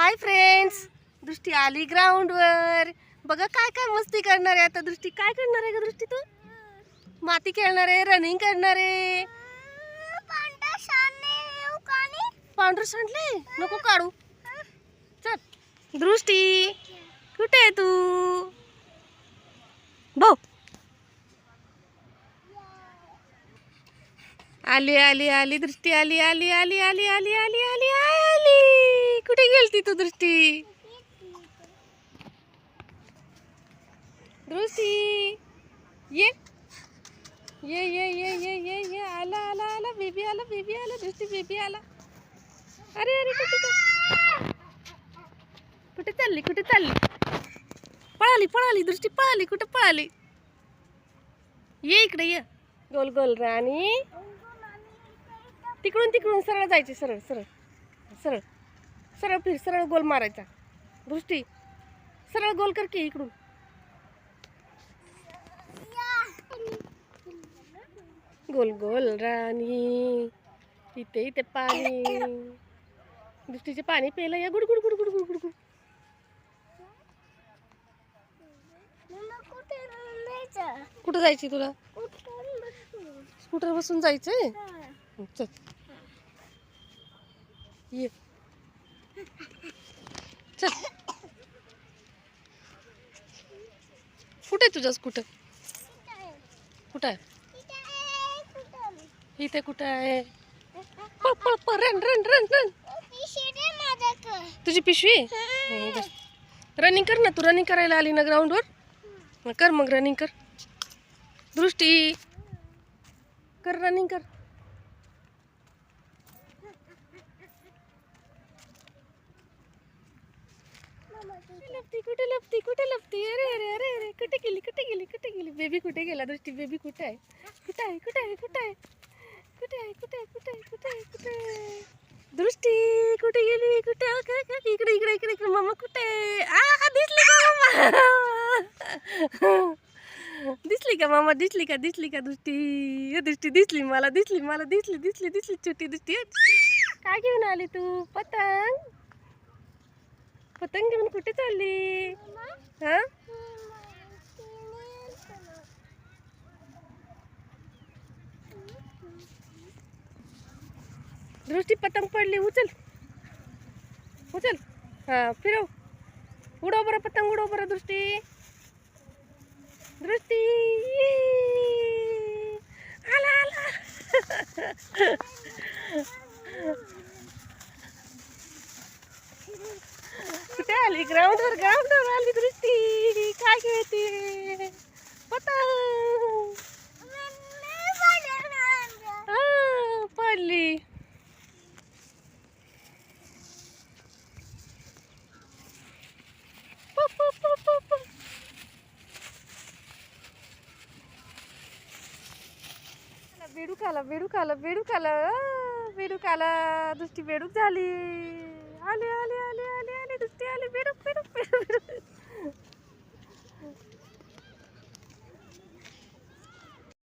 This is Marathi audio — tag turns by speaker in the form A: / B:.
A: हाय फ्रेंड्स, दृष्टी आली ग्राउंडवर. बघा काय काय मस्ती करणार आहे आता दृष्टी. काय करणार आहे ग दृष्टी? तू माती खेळणार आहे, रनिंग करणार आहे. पांढर सांडले नको काढू. चल दृष्टी, कुठे आहे तू? भाऊ आली आली आली दृष्टी आली आली आली आली आली आली आली आली. कुठे गेलती तू दृष्टी? दृष्टी ये ये ये ये ये ये ये आला आला आला. बेबी आला, बेबी आला दृष्टी, बेबी आला. अरे अरे कुठे कुठे चालली, कुठे चालली? पळाली पळाली दृष्टी, पळाली. कुठे पळाली? ये इकडे ये. गोल गोल राणी. तिकडून तिकडून सरळ जायचे, सरळ सरळ सरळ सरळ फिर, सरळ गोल मारायचा. दृष्टी सरळ गोल कर की इकडून. गोल गोल राणी. इथे इथे पाणी. दृष्टीचे पाणी प्यायला या. Good good good good good good good. कुठं जायची तुला? स्कूटर बसून जायचंय. चल ये. चल. कुठे आहे तुझा स्कूटर? कुठं आहे? इथे कुठं आहे? पळ पळ पळ, रन रन रन रन. तुझी पिशवी? रनिंग कर ना तू. रनिंग करायला आली ना ग्राउंडवर, कर मग रनिंग कर. दृष्टी कर, रनिंग कर. लपती कुठे लपती, कुठे लपती? अरे अरे अरे अरे, कुठे गेली, कुठे गेली, कुठे गेली? बेबी कुठे गेला दृष्टी? बेबी कुठे आहे? कुठे आहे, कुठे आहे, कुठे आहे, कुठे आहे, कुठे आहे, कुठे आहे, कुठे आहे, कुठे आहे? दृष्टी कुठे गेली? कुठे? इकडे इकडे इकडे इकडे. मम्मा कुठे? दिसली का मम्मा? दिसली का मामा? दिसली का? दिसली का दृष्टी? दृष्टी दिसली मला, दिसली मला, दिसली दिसली दिसली. छोटी दृष्टी काय घेऊन आली तू? पतंग. पतंग घेऊन कुठे चालली? हा, दृष्टी पतंग पडली. उचल उचल. हा फिरव. उडव बरं पतंग, उडव बरं दृष्टी. दृष्टी आला आला. कुठे आली? ग्राउंडवर, ग्राउंडवर आली दृष्टी. काय खेळते? पतंग. पडली. बेडूक आला, बेडूक आला, बेडूक आला, बेडूक आला. दृष्टी बेडूक झाली. आले आले आले आले आले दृष्टी आली. बेडूक बेडूक बेडूक बेडूक.